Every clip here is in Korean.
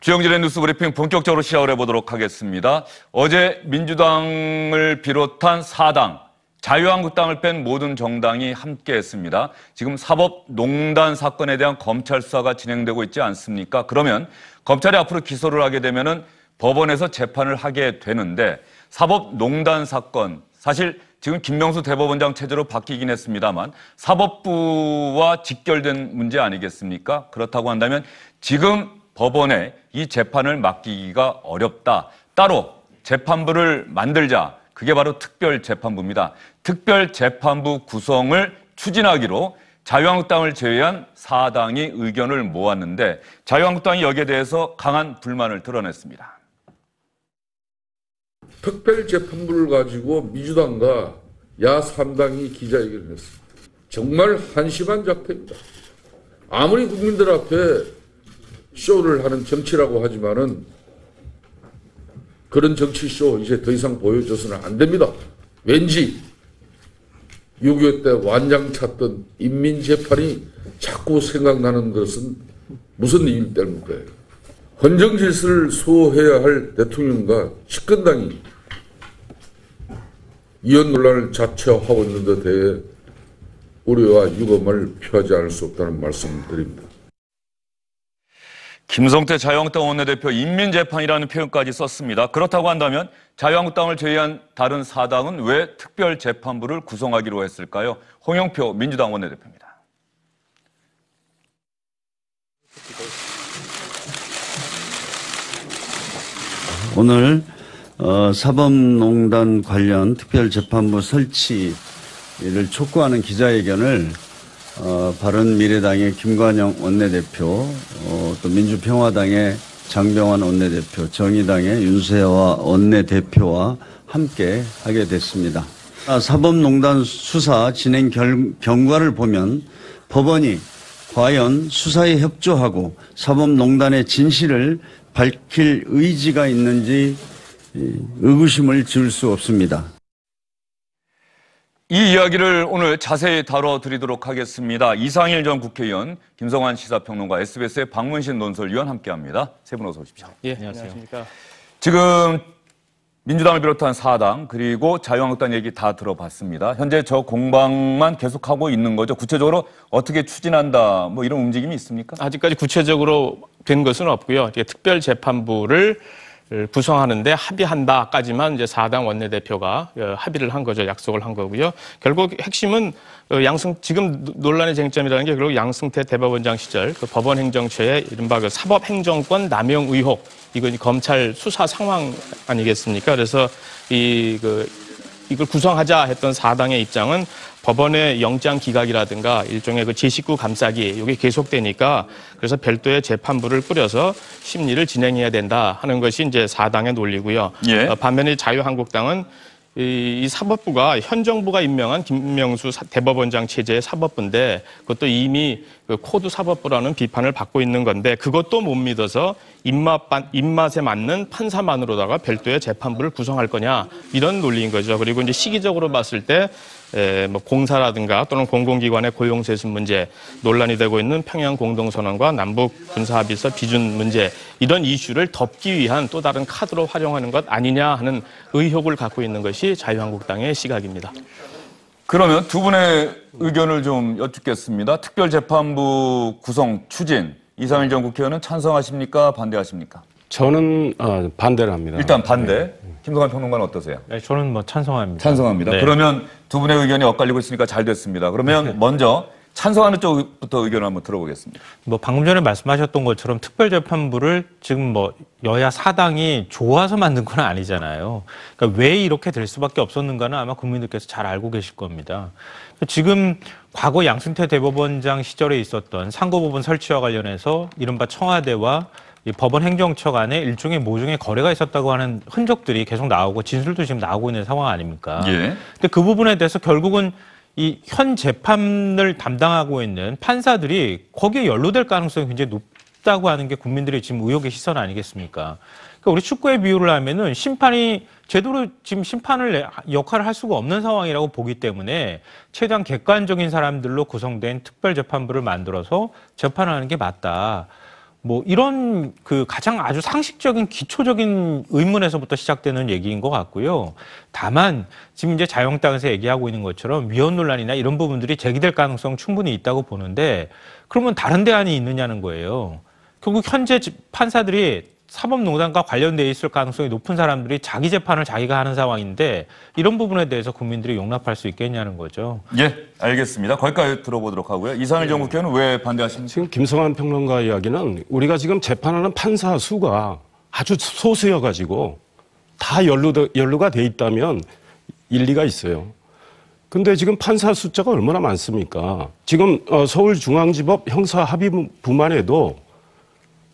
주영진의 뉴스 브리핑 본격적으로 시작을 해보도록 하겠습니다. 어제 민주당을 비롯한 4당, 자유한국당을 뺀 모든 정당이 함께했습니다. 지금 사법농단 사건에 대한 검찰 수사가 진행되고 있지 않습니까? 그러면 검찰이 앞으로 기소를 하게 되면은 법원에서 재판을 하게 되는데 사법농단 사건, 사실 지금 김명수 대법원장 체제로 바뀌긴 했습니다만 사법부와 직결된 문제 아니겠습니까? 그렇다고 한다면 지금 법원에 이 재판을 맡기기가 어렵다. 따로 재판부를 만들자. 그게 바로 특별재판부입니다. 특별재판부 구성을 추진하기로 자유한국당을 제외한 4당이 의견을 모았는데 자유한국당이 여기에 대해서 강한 불만을 드러냈습니다. 특별재판부를 가지고 민주당과 야3당이 기자회견을 했습니다. 정말 한심한 작태입니다. 아무리 국민들 앞에 쇼를 하는 정치라고 하지만은 그런 정치쇼 이제 더 이상 보여줘서는 안 됩니다. 왠지 6.25 때 완장 찾던 인민재판이 자꾸 생각나는 것은 무슨 이유 때문일까요? 헌정질서를 수호해야 할 대통령과 집권당이 이혼 논란을 자처하고 있는 데 대해 우려와 유감을 표하지 않을 수 없다는 말씀을 드립니다. 김성태 자유한국당 원내대표 인민재판이라는 표현까지 썼습니다. 그렇다고 한다면 자유한국당을 제외한 다른 4당은 왜 특별재판부를 구성하기로 했을까요? 홍영표 민주당 원내대표입니다. 오늘 사법농단 관련 특별재판부 설치를 촉구하는 기자회견을 바른미래당의 김관영 원내대표, 또 민주평화당의 장병환 원내대표, 정의당의 윤세화 원내대표와 함께 하게 됐습니다. 사법농단 수사 진행 경과를 보면 법원이 과연 수사에 협조하고 사법농단의 진실을 밝힐 의지가 있는지 의구심을 지울 수 없습니다. 이 이야기를 오늘 자세히 다뤄드리도록 하겠습니다. 이상일 전 국회의원, 김성환 시사평론가, SBS의 박문신 논설위원 함께합니다. 세 분 어서 오십시오. 예, 안녕하십니까. 지금 민주당을 비롯한 4당 그리고 자유한국당 얘기 다 들어봤습니다. 현재 저 공방만 계속하고 있는 거죠. 구체적으로 어떻게 추진한다 뭐 이런 움직임이 있습니까? 아직까지 구체적으로 된 것은 없고요. 특별재판부를 구성하는데 합의한다까지만 이제 4당 원내대표가 합의를 한 거죠. 약속을 한 거고요. 결국 핵심은 지금 논란의 쟁점이라는 게 결국 양승태 대법원장 시절 그 법원행정처의 이른바 그 사법행정권 남용 의혹, 이건 검찰 수사 상황 아니겠습니까? 그래서 이걸 구성하자 했던 4당의 입장은 법원의 영장 기각이라든가 일종의 그 제19 감싸기 이게 계속되니까 그래서 별도의 재판부를 꾸려서 심리를 진행해야 된다 하는 것이 이제 4당의 논리고요. 예. 반면에 자유한국당은 이 사법부가 현 정부가 임명한 김명수 대법원장 체제의 사법부인데 그것도 이미 그 코드 사법부라는 비판을 받고 있는 건데 그것도 못 믿어서 입맛에 맞는 판사만으로다가 별도의 재판부를 구성할 거냐 이런 논리인 거죠. 그리고 이제 시기적으로 봤을 때 뭐 공사라든가 또는 공공기관의 고용세습 문제, 논란이 되고 있는 평양 공동선언과 남북 군사합의서 비준 문제 이런 이슈를 덮기 위한 또 다른 카드로 활용하는 것 아니냐 하는 의혹을 갖고 있는 것이 자유한국당의 시각입니다. 그러면 두 분의 의견을 좀 여쭙겠습니다. 특별재판부 구성 추진, 이상일 전 국회의원은 찬성하십니까? 반대하십니까? 저는 반대를 합니다. 일단 반대. 김성환 평론가는 어떠세요? 네, 저는 뭐 찬성합니다. 찬성합니다. 네. 그러면 두 분의 의견이 엇갈리고 있으니까 잘 됐습니다. 그러면 먼저 찬성하는 쪽부터 의견을 한번 들어보겠습니다. 뭐 방금 전에 말씀하셨던 것처럼 특별재판부를 지금 뭐 여야 4당이 좋아서 만든 건 아니잖아요. 그러니까 왜 이렇게 될 수밖에 없었는가는 아마 국민들께서 잘 알고 계실 겁니다. 지금 과거 양승태 대법원장 시절에 있었던 상고법원 설치와 관련해서 이른바 청와대와 이 법원 행정처 간에 일종의 모종의 거래가 있었다고 하는 흔적들이 계속 나오고 진술도 지금 나오고 있는 상황 아닙니까? 예. 근데 그 부분에 대해서 결국은 이 현 재판을 담당하고 있는 판사들이 거기에 연루될 가능성이 굉장히 높다고 하는 게 국민들의 지금 의혹의 시선 아니겠습니까? 그러니까 우리 축구에 비유를 하면은 심판이 제대로 지금 심판을 역할을 할 수가 없는 상황이라고 보기 때문에 최대한 객관적인 사람들로 구성된 특별재판부를 만들어서 재판을 하는 게 맞다. 뭐 이런 그 가장 아주 상식적인 기초적인 의문에서부터 시작되는 얘기인 것 같고요. 다만 지금 이제 자유한국당에서 얘기하고 있는 것처럼 위헌 논란이나 이런 부분들이 제기될 가능성 충분히 있다고 보는데 그러면 다른 대안이 있느냐는 거예요. 결국 현재 판사들이 사법농단과 관련돼 있을 가능성이 높은 사람들이 자기 재판을 자기가 하는 상황인데 이런 부분에 대해서 국민들이 용납할 수 있겠냐는 거죠. 예, 알겠습니다. 거기까지 들어보도록 하고요. 이상일 전 국회의원은 왜 반대하십니까? 지금 김성환 평론가 이야기는 우리가 지금 재판하는 판사 수가 아주 소수여가지고 다 연루가 돼 있다면 일리가 있어요. 근데 지금 판사 숫자가 얼마나 많습니까? 지금 서울중앙지법 형사합의부만 해도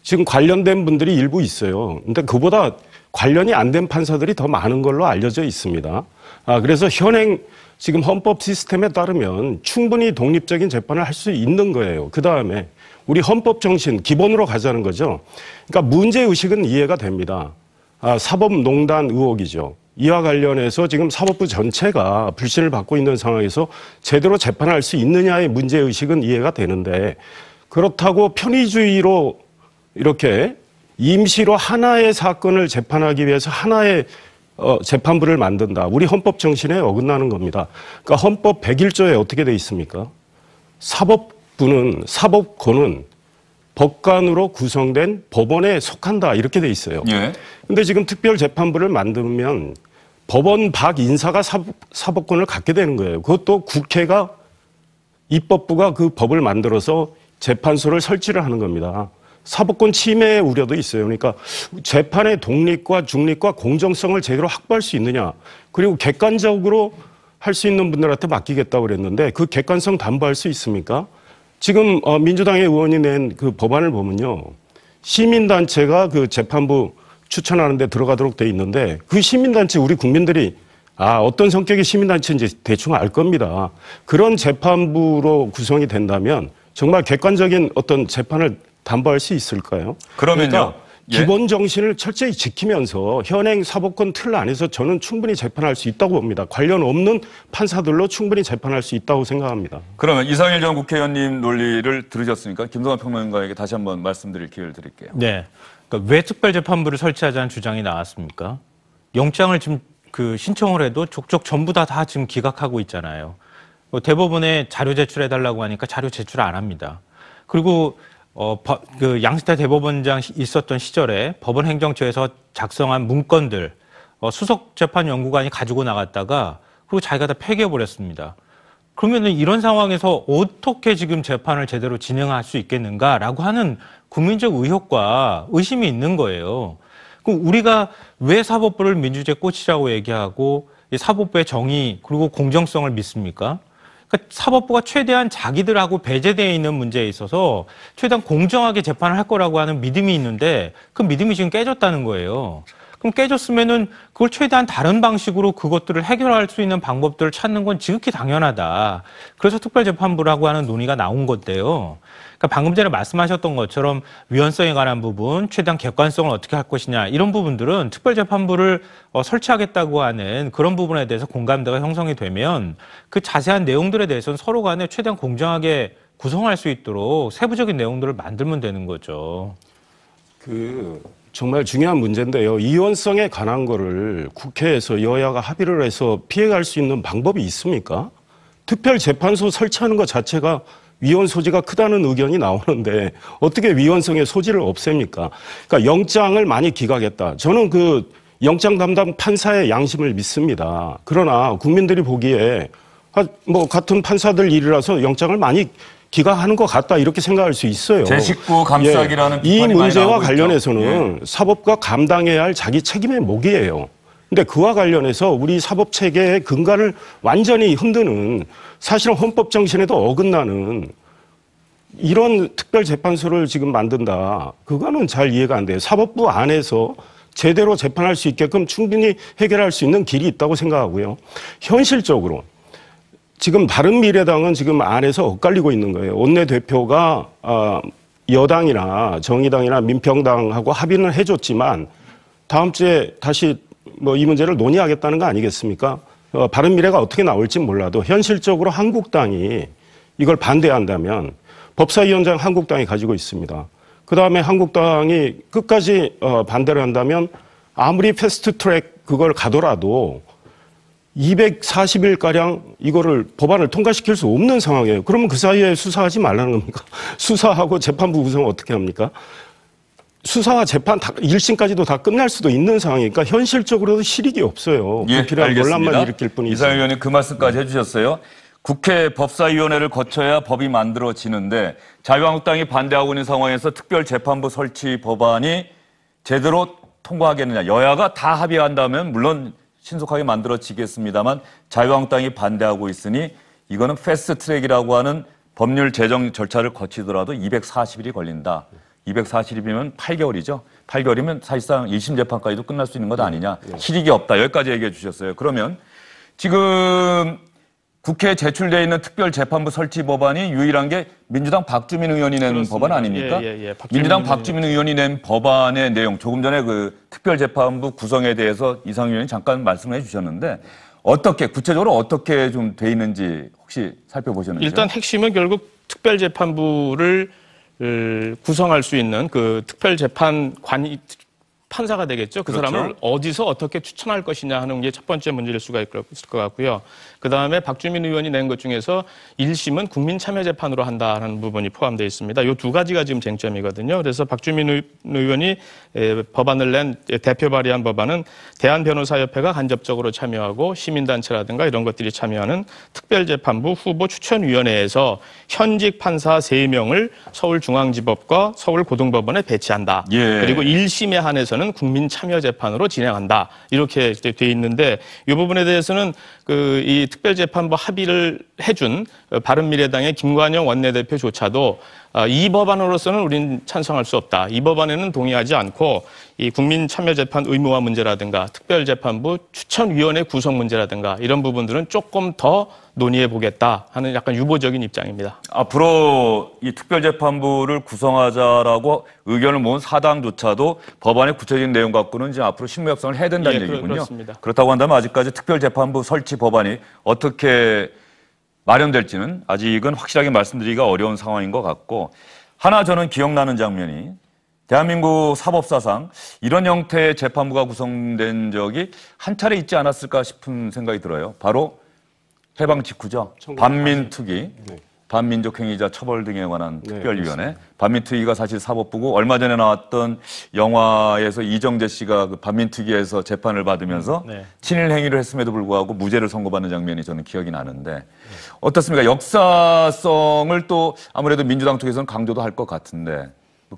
지금 관련된 분들이 일부 있어요. 근데 그보다 관련이 안 된 판사들이 더 많은 걸로 알려져 있습니다. 그래서 현행 지금 헌법 시스템에 따르면 충분히 독립적인 재판을 할 수 있는 거예요. 그 다음에 우리 헌법 정신 기본으로 가자는 거죠. 그러니까 문제의식은 이해가 됩니다. 사법농단 의혹이죠. 이와 관련해서 지금 사법부 전체가 불신을 받고 있는 상황에서 제대로 재판할 수 있느냐의 문제의식은 이해가 되는데 그렇다고 편의주의로 이렇게 임시로 하나의 사건을 재판하기 위해서 하나의 재판부를 만든다. 우리 헌법 정신에 어긋나는 겁니다. 그러니까 헌법 101조에 어떻게 돼 있습니까? 사법권은 법관으로 구성된 법원에 속한다. 이렇게 돼 있어요. 예. 근데 지금 특별재판부를 만들면 법원 밖 인사가 사법권을 갖게 되는 거예요. 그것도 국회가 입법부가 그 법을 만들어서 재판소를 설치를 하는 겁니다. 사법권 침해의 우려도 있어요. 그러니까 재판의 독립과 중립과 공정성을 제대로 확보할 수 있느냐. 그리고 객관적으로 할 수 있는 분들한테 맡기겠다고 그랬는데 그 객관성 담보할 수 있습니까? 지금 민주당의 의원이 낸 그 법안을 보면요. 시민단체가 그 재판부 추천하는 데 들어가도록 돼 있는데 그 시민단체 우리 국민들이 어떤 성격의 시민단체인지 대충 알 겁니다. 그런 재판부로 구성이 된다면 정말 객관적인 어떤 재판을 담보할 수 있을까요? 그러면요. 그러니까 예. 기본 정신을 철저히 지키면서 현행 사법권 틀 안에서 저는 충분히 재판할 수 있다고 봅니다. 관련 없는 판사들로 충분히 재판할 수 있다고 생각합니다. 그러면 이상일 전 국회의원님 논리를 들으셨으니까 김성환 평론가에게 다시 한번 말씀드릴 기회를 드릴게요. 네. 그러니까 왜 특별재판부를 설치하자는 주장이 나왔습니까? 영장을 지금 그 신청을 해도 족족 전부 다 지금 기각하고 있잖아요. 대법원에 자료 제출해달라고 하니까 자료 제출 안 합니다. 그리고 그 양승태 대법원장 있었던 시절에 법원 행정처에서 작성한 문건들 수석재판연구관이 가지고 나갔다가 그리고 자기가 다 폐기해버렸습니다. 그러면은 이런 상황에서 어떻게 지금 재판을 제대로 진행할 수 있겠는가라고 하는 국민적 의혹과 의심이 있는 거예요. 그럼 우리가 왜 사법부를 민주주의 꽃이라고 얘기하고 이 사법부의 정의 그리고 공정성을 믿습니까? 그러니까 사법부가 최대한 자기들하고 배제되어 있는 문제에 있어서 최대한 공정하게 재판을 할 거라고 하는 믿음이 있는데 그 믿음이 지금 깨졌다는 거예요. 그럼 깨졌으면은 그걸 최대한 다른 방식으로 그것들을 해결할 수 있는 방법들을 찾는 건 지극히 당연하다. 그래서 특별재판부라고 하는 논의가 나온 건데요. 그러니까 방금 전에 말씀하셨던 것처럼 위헌성에 관한 부분, 최대한 객관성을 어떻게 할 것이냐 이런 부분들은 특별재판부를 설치하겠다고 하는 그런 부분에 대해서 공감대가 형성이 되면 그 자세한 내용들에 대해서는 서로 간에 최대한 공정하게 구성할 수 있도록 세부적인 내용들을 만들면 되는 거죠. 정말 중요한 문제인데요. 이원성에 관한 거를 국회에서 여야가 합의를 해서 피해갈 수 있는 방법이 있습니까? 특별재판소 설치하는 것 자체가 위헌 소지가 크다는 의견이 나오는데 어떻게 위헌성의 소지를 없앱니까? 그러니까 영장을 많이 기각했다. 저는 그 영장 담당 판사의 양심을 믿습니다. 그러나 국민들이 보기에 같은 판사들 일이라서 영장을 많이 기각하는 것 같다 이렇게 생각할 수 있어요. 제 식구 감싸기라는 이 비판이 많이 문제와 나오고 관련해서는 있죠. 사법부가 감당해야 할 자기 책임의 몫이에요. 근데 그와 관련해서 우리 사법 체계의 근간을 완전히 흔드는 사실은 헌법 정신에도 어긋나는 이런 특별재판소를 지금 만든다. 그거는 잘 이해가 안 돼요. 사법부 안에서 제대로 재판할 수 있게끔 충분히 해결할 수 있는 길이 있다고 생각하고요. 현실적으로 지금 바른미래당은 지금 안에서 엇갈리고 있는 거예요. 원내대표가 여당이나 정의당이나 민평당하고 합의는 해줬지만 다음 주에 다시 이 문제를 논의하겠다는 거 아니겠습니까? 바른미래가 어떻게 나올지 몰라도 현실적으로 한국당이 이걸 반대한다면 법사위원장 한국당이 가지고 있습니다. 그다음에 한국당이 끝까지 반대를 한다면 아무리 패스트트랙 그걸 가더라도 240일가량 이거를 법안을 통과시킬 수 없는 상황이에요. 그러면 그 사이에 수사하지 말라는 겁니까? 수사하고 재판부 구성 어떻게 합니까? 수사와 재판 1심까지도 다 끝날 수도 있는 상황이니까 현실적으로도 실익이 없어요. 불필요한 논란만 일으킬 뿐이죠. 이상현 의원님 그 말씀까지 해주셨어요. 국회 법사위원회를 거쳐야 법이 만들어지는데 자유한국당이 반대하고 있는 상황에서 특별재판부 설치 법안이 제대로 통과하겠느냐. 여야가 다 합의한다면 물론 신속하게 만들어지겠습니다만 자유한국당이 반대하고 있으니 이거는 패스트트랙이라고 하는 법률 제정 절차를 거치더라도 240일이 걸린다. 240일이면 8개월이죠. 8개월이면 사실상 1심 재판까지도 끝날 수 있는 것 아니냐. 실익이 없다. 여기까지 얘기해 주셨어요. 그러면 지금 국회에 제출되어 있는 특별재판부 설치 법안이 유일한 게 민주당 박주민 의원이 낸 그렇습니다. 법안 아닙니까? 박주민 민주당 박주민 의원이 낸 법안의 내용, 조금 전에 그 특별재판부 구성에 대해서 이상현 의원이 잠깐 말씀을 해 주셨는데 어떻게, 구체적으로 어떻게 좀 돼 있는지 혹시 살펴보셨는지요? 일단 핵심은 결국 특별재판부를 구성할 수 있는 그 특별재판관이 판사가 되겠죠. 그 그렇죠. 사람을 어디서 어떻게 추천할 것이냐 하는 게 첫 번째 문제일 수가 있을 것 같고요. 그다음에 박주민 의원이 낸 것 중에서 1심은 국민참여재판으로 한다는 부분이 포함되어 있습니다. 이 두 가지가 지금 쟁점이거든요. 그래서 박주민 의원이 법안을 낸 대표 발의한 법안은 대한변호사협회가 간접적으로 참여하고 시민단체라든가 이런 것들이 참여하는 특별재판부 후보 추천위원회에서 현직 판사 3명을 서울중앙지법과 서울고등법원에 배치한다. 예. 그리고 1심에 한해서는 국민참여재판으로 진행한다. 이렇게 돼 있는데 이 부분에 대해서는 이 특별재판부 합의를 해준 바른미래당의 김관영 원내대표조차도 이 법안으로서는 우리는 찬성할 수 없다. 이 법안에는 동의하지 않고 이 국민참여재판 의무화 문제라든가 특별재판부 추천위원회 구성 문제라든가 이런 부분들은 조금 더 논의해 보겠다 하는 약간 유보적인 입장입니다. 앞으로 이 특별재판부를 구성하자라고 의견을 모은 사당조차도 법안의 구체적인 내용 갖고는 이제 앞으로 실무 협상을 해야 된다는 얘기군요. 그렇습니다. 그렇다고 한다면 아직까지 특별재판부 설치 법안이 어떻게 마련될지는 아직은 확실하게 말씀드리기가 어려운 상황인 것 같고, 하나 저는 기억나는 장면이 대한민국 사법사상 이런 형태의 재판부가 구성된 적이 한 차례 있지 않았을까 싶은 생각이 들어요. 바로 해방 직후죠. 반민특위, 반민족행위자 처벌 등에 관한 특별위원회. 반민특위가 사실 사법부고 얼마 전에 나왔던 영화에서 이정재 씨가 그 반민특위에서 재판을 받으면서 친일 행위를 했음에도 불구하고 무죄를 선고받는 장면이 저는 기억이 나는데 어떻습니까? 역사성을 또 아무래도 민주당 쪽에서는 강조도 할 것 같은데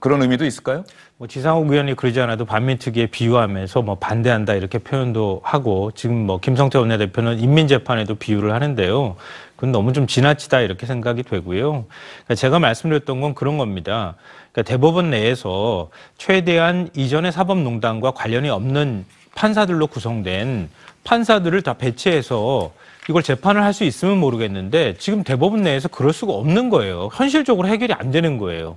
그런 의미도 있을까요? 지상욱 의원이 그러지 않아도 반민특위에 비유하면서 반대한다 이렇게 표현도 하고 지금 김성태 원내대표는 인민재판에도 비유를 하는데요. 그건 너무 좀 지나치다 이렇게 생각이 되고요. 그러니까 제가 말씀드렸던 건 그런 겁니다. 그러니까 대법원 내에서 최대한 이전의 사법농단과 관련이 없는 판사들로 구성된 판사들을 다 배치해서 이걸 재판을 할 수 있으면 모르겠는데 지금 대법원 내에서 그럴 수가 없는 거예요. 현실적으로 해결이 안 되는 거예요.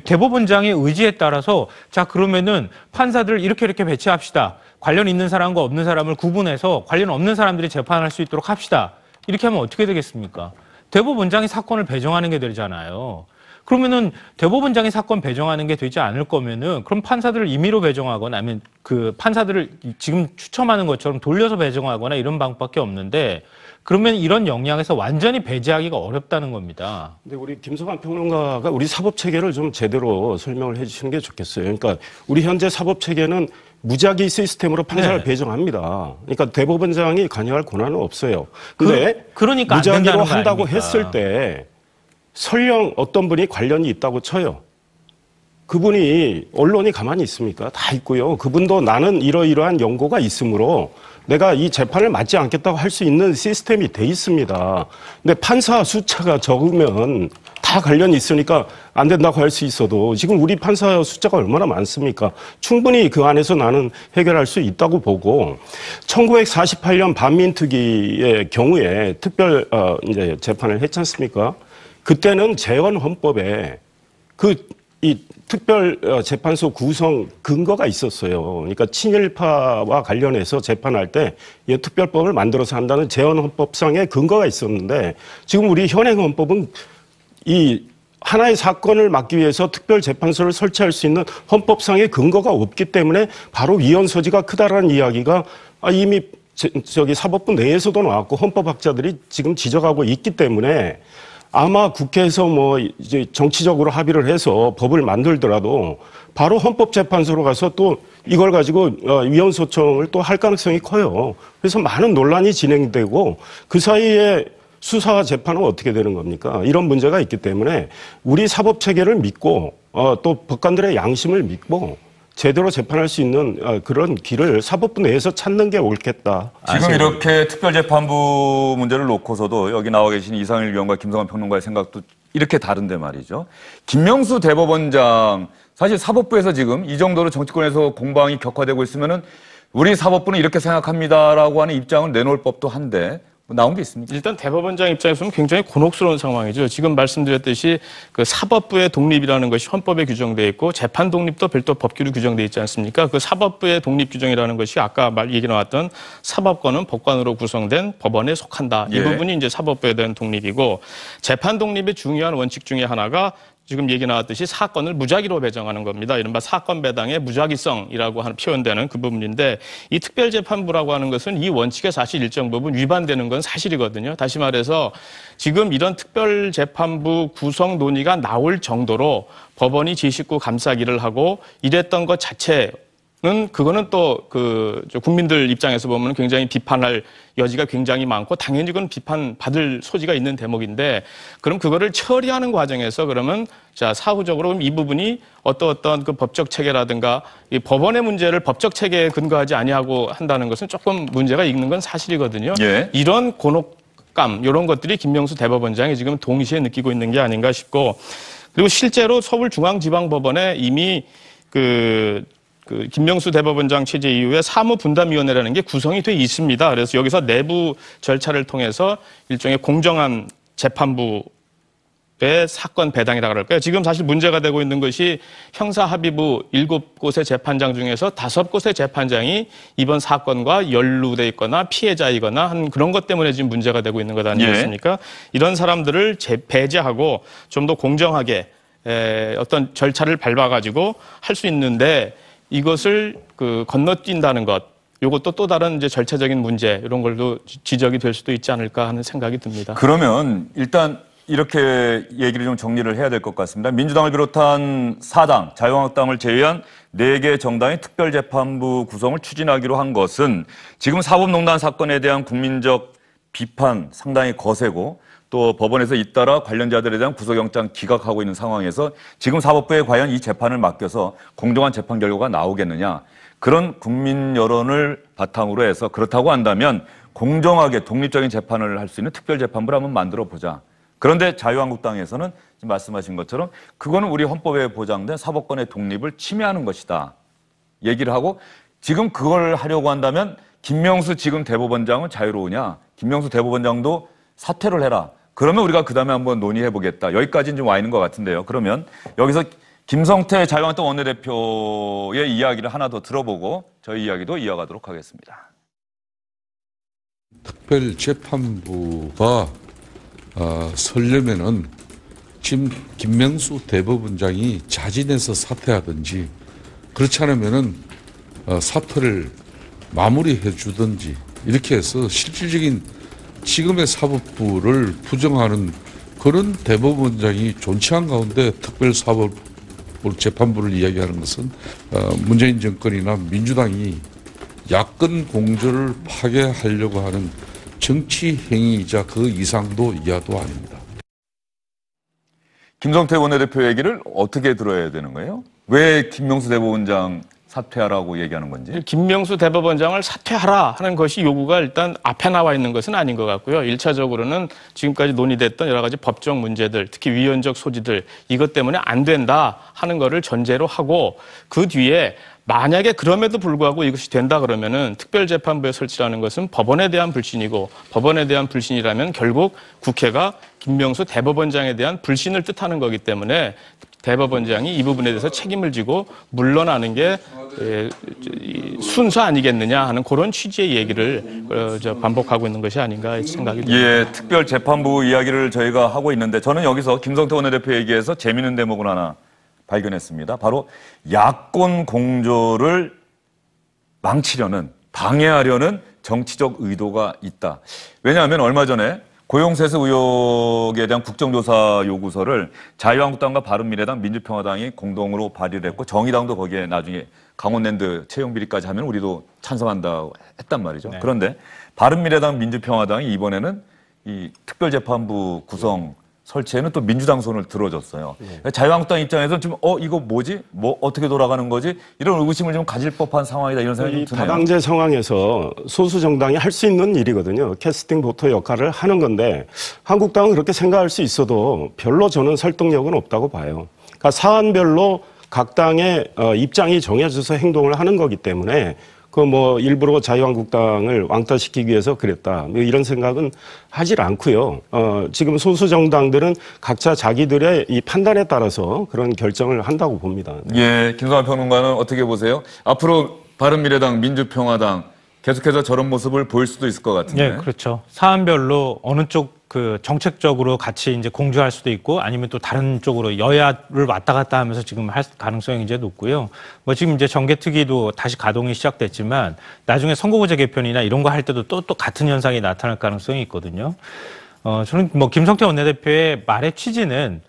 대법원장의 의지에 따라서 자 그러면은 판사들을 이렇게 배치합시다. 관련 있는 사람과 없는 사람을 구분해서 관련 없는 사람들이 재판할 수 있도록 합시다. 이렇게 하면 어떻게 되겠습니까? 대법원장이 사건을 배정하는 게 되잖아요. 그러면은 대법원장이 사건 배정하는 게 되지 않을 거면은 그럼 판사들을 임의로 배정하거나 아니면 그 판사들을 지금 추첨하는 것처럼 돌려서 배정하거나 이런 방법밖에 없는데 그러면 이런 역량에서 완전히 배제하기가 어렵다는 겁니다. 근데 우리 김성환 평론가가 우리 사법 체계를 좀 제대로 설명을 해 주시는 게 좋겠어요. 그러니까 우리 현재 사법 체계는 무작위 시스템으로 판사를 배정합니다. 그러니까 대법원장이 관여할 권한은 없어요. 근데 그러니까 무작위로 한다고 했을 때 설령 어떤 분이 관련이 있다고 쳐요. 그분이 언론이 가만히 있습니까? 다 있고요. 그분도 나는 이러이러한 연고가 있으므로 내가 이 재판을 맡지 않겠다고 할 수 있는 시스템이 돼 있습니다. 근데 판사 숫자가 적으면 다 관련이 있으니까 안 된다고 할 수 있어도 지금 우리 판사 숫자가 얼마나 많습니까? 충분히 그 안에서 나는 해결할 수 있다고 보고 1948년 반민특위의 경우에 특별 이제 재판을 했지 않습니까? 그때는 재헌헌법에 이 특별재판소 구성 근거가 있었어요. 그러니까 친일파와 관련해서 재판할 때 이 특별법을 만들어서 한다는 재헌헌법상의 근거가 있었는데 지금 우리 현행헌법은 이 하나의 사건을 막기 위해서 특별재판소를 설치할 수 있는 헌법상의 근거가 없기 때문에 바로 위헌 소지가 크다라는 이야기가 이미 사법부 내에서도 나왔고 헌법학자들이 지금 지적하고 있기 때문에 아마 국회에서 뭐 이제 정치적으로 합의를 해서 법을 만들더라도 바로 헌법재판소로 가서 또 이걸 가지고 위헌 소청을 또 할 가능성이 커요. 그래서 많은 논란이 진행되고 그 사이에 수사와 재판은 어떻게 되는 겁니까? 이런 문제가 있기 때문에 우리 사법 체계를 믿고 또 법관들의 양심을 믿고 제대로 재판할 수 있는 그런 길을 사법부 내에서 찾는 게 옳겠다. 지금 이렇게 특별재판부 문제를 놓고서도 여기 나와 계신 이상일 위원과 김성환 평론가의 생각도 이렇게 다른데 말이죠. 김명수 대법원장 사실 사법부에서 지금 이 정도로 정치권에서 공방이 격화되고 있으면은 우리 사법부는 이렇게 생각합니다라고 하는 입장을 내놓을 법도 한데 나온 게 있습니까? 일단 대법원장 입장에서 보면 굉장히 곤혹스러운 상황이죠. 지금 말씀드렸듯이 그 사법부의 독립이라는 것이 헌법에 규정되어 있고 재판 독립도 별도 법규로 규정되어 있지 않습니까? 그 사법부의 독립 규정이라는 것이 아까 얘기 나왔던 사법권은 법관으로 구성된 법원에 속한다. 이 부분이 이제 사법부에 대한 독립이고 재판 독립의 중요한 원칙 중에 하나가 지금 얘기 나왔듯이 사건을 무작위로 배정하는 겁니다. 이른바 사건 배당의 무작위성이라고 하는 표현되는 그 부분인데 이 특별재판부라고 하는 것은 이 원칙에 사실 일정 부분 위반되는 건 사실이거든요. 다시 말해서 지금 이런 특별재판부 구성 논의가 나올 정도로 법원이 제19 감사기를 하고 이랬던 것 자체 그거는 또 국민들 입장에서 보면 굉장히 비판할 여지가 굉장히 많고 당연히 그건 비판받을 소지가 있는 대목인데 그럼 그거를 처리하는 과정에서 그러면 자 사후적으로 이 부분이 어떤 그 법적 체계라든가 이 법원의 문제를 법적 체계에 근거하지 아니하고 한다는 것은 조금 문제가 있는 건 사실이거든요. 예. 이런 곤혹감 이런 것들이 김명수 대법원장이 지금 동시에 느끼고 있는 게 아닌가 싶고 그리고 실제로 서울중앙지방법원에 이미 김명수 대법원장 체제 이후에 사무분담위원회라는 게 구성이 돼 있습니다. 그래서 여기서 내부 절차를 통해서 일종의 공정한 재판부의 사건 배당이라고 할까요? 지금 사실 문제가 되고 있는 것이 형사합의부 7곳의 재판장 중에서 5곳의 재판장이 이번 사건과 연루돼 있거나 피해자이거나 한 그런 것 때문에 지금 문제가 되고 있는 것 아니겠습니까? 이런 사람들을 배제하고 좀 더 공정하게 어떤 절차를 밟아가지고 할 수 있는데 이것을 건너뛴다는 것, 이것도 또 다른 이제 절차적인 문제 이런 걸로 지적이 될 수도 있지 않을까 하는 생각이 듭니다. 그러면 일단 이렇게 얘기를 좀 정리를 해야 될 것 같습니다. 민주당을 비롯한 4당, 자유한국당을 제외한 4개 정당이 특별재판부 구성을 추진하기로 한 것은 지금 사법농단 사건에 대한 국민적 비판 상당히 거세고 또 법원에서 잇따라 관련자들에 대한 구속영장 기각하고 있는 상황에서 지금 사법부에 과연 이 재판을 맡겨서 공정한 재판 결과가 나오겠느냐. 그런 국민 여론을 바탕으로 해서 그렇다고 한다면 공정하게 독립적인 재판을 할 수 있는 특별재판부를 한번 만들어 보자. 그런데 자유한국당에서는 지금 말씀하신 것처럼 그거는 우리 헌법에 보장된 사법권의 독립을 침해하는 것이다. 얘기를 하고 지금 그걸 하려고 한다면 김명수 지금 대법원장은 자유로우냐. 김명수 대법원장도 사퇴를 해라. 그러면 우리가 그 다음에 한번 논의해보겠다. 여기까지는 좀 와 있는 것 같은데요. 그러면 여기서 김성태 자유한국당 원내대표의 이야기를 하나 더 들어보고 저희 이야기도 이어가도록 하겠습니다. 특별재판부가 설려면은 지금 김명수 대법원장이 자진해서 사퇴하든지 그렇지 않으면은 사퇴를 마무리해 주든지 이렇게 해서 실질적인 지금의 사법부를 부정하는 그런 대법원장이 존치한 가운데 특별사법재판부를 이야기하는 것은 문재인 정권이나 민주당이 야권 공조를 파괴하려고 하는 정치 행위이자 그 이상도 이하도 아닙니다. 김성태 원내대표 얘기를 어떻게 들어야 되는 거예요? 왜 김명수 대법원장 사퇴하라고 얘기하는 건지? 김명수 대법원장을 사퇴하라 하는 것이 요구가 일단 앞에 나와 있는 것은 아닌 것 같고요. 1차적으로는 지금까지 논의됐던 여러 가지 법적 문제들, 특히 위헌적 소지들 이것 때문에 안 된다 하는 거를 전제로 하고 그 뒤에 만약에 그럼에도 불구하고 이것이 된다 그러면은 특별재판부의 설치라는 것은 법원에 대한 불신이고 법원에 대한 불신이라면 결국 국회가 김명수 대법원장에 대한 불신을 뜻하는 거기 때문에 대법원장이 이 부분에 대해서 책임을 지고 물러나는 게 순서 아니겠느냐 하는 그런 취지의 얘기를 반복하고 있는 것이 아닌가 생각이 듭니다. 예, 특별재판부 이야기를 저희가 하고 있는데 저는 여기서 김성태 원내대표 얘기에서 재미있는 대목을 하나 발견했습니다. 바로 야권 공조를 망치려는, 방해하려는 정치적 의도가 있다. 왜냐하면 얼마 전에 고용세습 의혹에 대한 국정조사 요구서를 자유한국당과 바른미래당, 민주평화당이 공동으로 발의를 했고 정의당도 거기에 나중에 강원랜드 채용 비리까지 하면 우리도 찬성한다고 했단 말이죠. 네. 그런데 바른미래당, 민주평화당이 이번에는 이 특별재판부 구성 설치에는 또 민주당 손을 들어줬어요. 네. 자유한국당 입장에서는 좀 이거 뭐지? 뭐 어떻게 돌아가는 거지? 이런 의구심을 좀 가질 법한 상황이다 이런 생각이 이 좀 드네요. 다당제 상황에서 소수 정당이 할 수 있는 일이거든요. 캐스팅 보트 역할을 하는 건데 한국당은 그렇게 생각할 수 있어도 별로 저는 설득력은 없다고 봐요. 그러니까 사안별로 각 당의 입장이 정해져서 행동을 하는 거기 때문에 일부러 자유한국당을 왕따시키기 위해서 그랬다. 이런 생각은 하질 않고요. 지금 소수 정당들은 각자 자기들의 이 판단에 따라서 그런 결정을 한다고 봅니다. 예, 김성환 평론가는 어떻게 보세요? 앞으로 바른미래당, 민주평화당 계속해서 저런 모습을 보일 수도 있을 것 같은데. 네, 그렇죠. 사안별로 어느 쪽 정책적으로 같이 이제 공조할 수도 있고 아니면 또 다른 쪽으로 여야를 왔다 갔다 하면서 지금 할 가능성이 이제 높고요. 지금 이제 정개특위도 다시 가동이 시작됐지만 나중에 선거구제 개편이나 이런 거 할 때도 또 같은 현상이 나타날 가능성이 있거든요. 저는 김성태 원내대표의 말의 취지는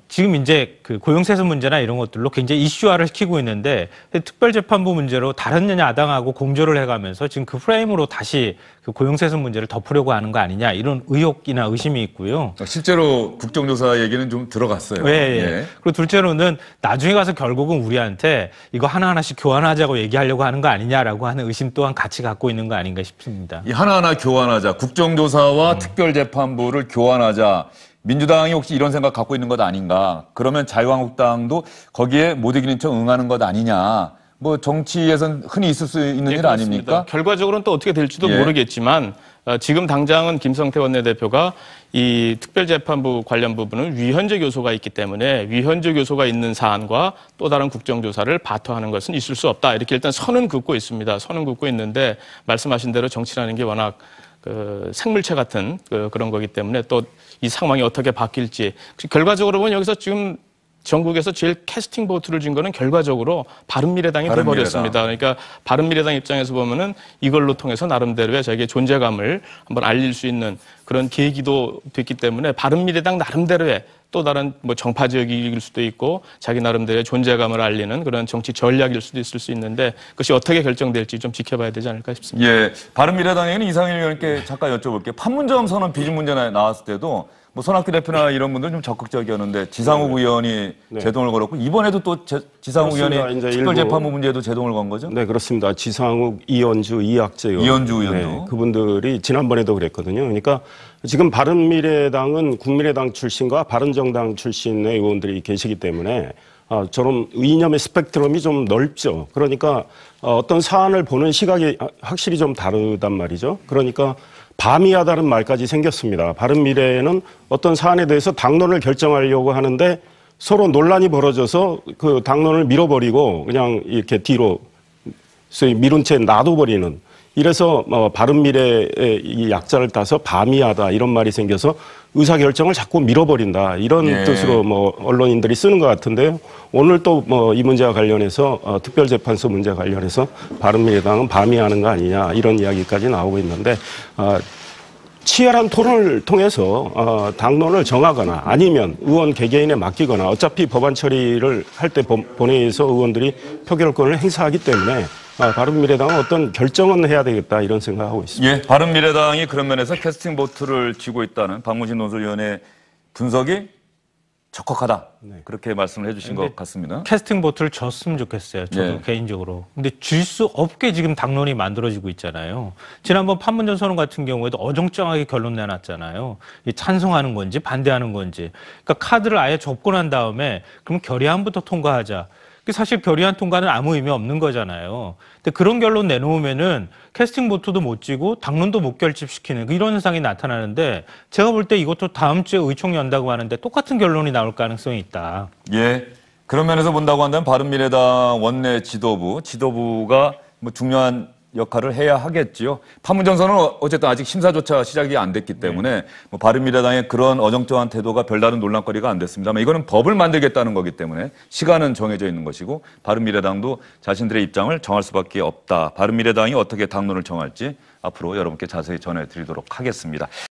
지금 이제 고용세습 문제나 이런 것들로 굉장히 이슈화를 시키고 있는데 특별재판부 문제로 다른 야당하고 공조를 해가면서 지금 그 프레임으로 다시 고용세습 문제를 덮으려고 하는 거 아니냐 이런 의혹이나 의심이 있고요. 실제로 국정조사 얘기는 좀 들어갔어요. 예, 예. 그리고 둘째로는 나중에 가서 결국은 우리한테 이거 하나하나씩 교환하자고 얘기하려고 하는 거 아니냐라고 하는 의심 또한 같이 갖고 있는 거 아닌가 싶습니다. 이 하나하나 교환하자. 국정조사와 특별재판부를 교환하자. 민주당이 혹시 이런 생각 갖고 있는 것 아닌가? 그러면 자유한국당도 거기에 못 이기는 척 응하는 것 아니냐? 정치에선 흔히 있을 수 있는 일 아닙니까? 결과적으로는 또 어떻게 될지도 예. 모르겠지만 지금 당장은 김성태 원내대표가 이 특별재판부 관련 부분은 위헌적 요소가 있기 때문에 위헌적 요소가 있는 사안과 또 다른 국정조사를 바터하는 것은 있을 수 없다. 이렇게 일단 선은 긋고 있습니다. 선은 긋고 있는데 말씀하신 대로 정치라는 게 워낙 생물체 같은 그런 거기 때문에 또 이 상황이 어떻게 바뀔지 결과적으로 보면 여기서 지금 전국에서 제일 캐스팅 보트를 진 거는 결과적으로 바른미래당이 돼버렸습니다. 그러니까 바른미래당 입장에서 보면은 이걸로 통해서 나름대로의 자기의 존재감을 한번 알릴 수 있는 그런 계기도 됐기 때문에 바른미래당 나름대로의 또 다른 정파적일 수도 있고 자기 나름대로의 존재감을 알리는 그런 정치 전략일 수도 있을 수 있는데 그것이 어떻게 결정될지 좀 지켜봐야 되지 않을까 싶습니다. 예, 바른미래당에는 이상일 의원께 잠깐 여쭤볼게요. 판문점 선언 비준 문제 나왔을 때도 손학규 대표나 이런 분들은 좀 적극적이었는데 지상욱 의원이 제동을 걸었고 이번에도 또 지상욱 의원이 특별재판부 문제에도 제동을 건 거죠? 네, 그렇습니다. 지상욱, 이현주, 이학재 의원. 이현주 의원도. 그분들이 지난번에도 그랬거든요. 그러니까 지금 바른미래당은 국민의당 출신과 바른정당 출신의 의원들이 계시기 때문에 저런 이념의 스펙트럼이 좀 넓죠. 그러니까 어떤 사안을 보는 시각이 확실히 좀 다르단 말이죠. 그러니까 밤이하다는 말까지 생겼습니다. 바른미래는 어떤 사안에 대해서 당론을 결정하려고 하는데 서로 논란이 벌어져서 그 당론을 밀어버리고 그냥 이렇게 뒤로 소위 미룬 채 놔둬버리는 이래서 바른미래의 이 약자를 따서 밤이하다 이런 말이 생겨서 의사결정을 자꾸 밀어버린다 이런 뜻으로 언론인들이 쓰는 것 같은데요. 오늘 또 이 문제와 관련해서 특별재판소 문제와 관련해서 바른미래당은 밤이하는 거 아니냐 이런 이야기까지 나오고 있는데 치열한 토론을 통해서 당론을 정하거나 아니면 의원 개개인에 맡기거나 어차피 법안 처리를 할 때 본회의에서 의원들이 표결권을 행사하기 때문에 바른미래당은 어떤 결정은 해야 되겠다 이런 생각하고 있습니다. 예, 바른미래당이 그런 면에서 캐스팅 보트를 쥐고 있다는 박문신 논술위원의 분석이 적확하다. 그렇게 말씀을 해주신 것 같습니다. 캐스팅 보트를 줬으면 좋겠어요. 저도 개인적으로. 근데 줄 수 없게 지금 당론이 만들어지고 있잖아요. 지난번 판문점 선언 같은 경우에도 어정쩡하게 결론 내놨잖아요. 찬성하는 건지 반대하는 건지. 그러니까 카드를 아예 접고 난 다음에 그럼 결의안부터 통과하자. 사실 결의안 통과는 아무 의미 없는 거잖아요. 근데 그런 결론 내놓으면은 캐스팅 보트도 못 지고 당론도 못 결집시키는 이런 현상이 나타나는데 제가 볼 때 이것도 다음 주에 의총 연다고 하는데 똑같은 결론이 나올 가능성이 있다. 예. 그런 면에서 본다고 한다면 바른미래당 원내 지도부가 뭐 중요한 역할을 해야 하겠지요. 판문점선은 어쨌든 아직 심사조차 시작이 안 됐기 때문에 뭐 바른미래당의 그런 어정쩡한 태도가 별다른 논란거리가 안 됐습니다만 이거는 법을 만들겠다는 거기 때문에 시간은 정해져 있는 것이고 바른미래당도 자신들의 입장을 정할 수밖에 없다. 바른미래당이 어떻게 당론을 정할지 앞으로 여러분께 자세히 전해드리도록 하겠습니다.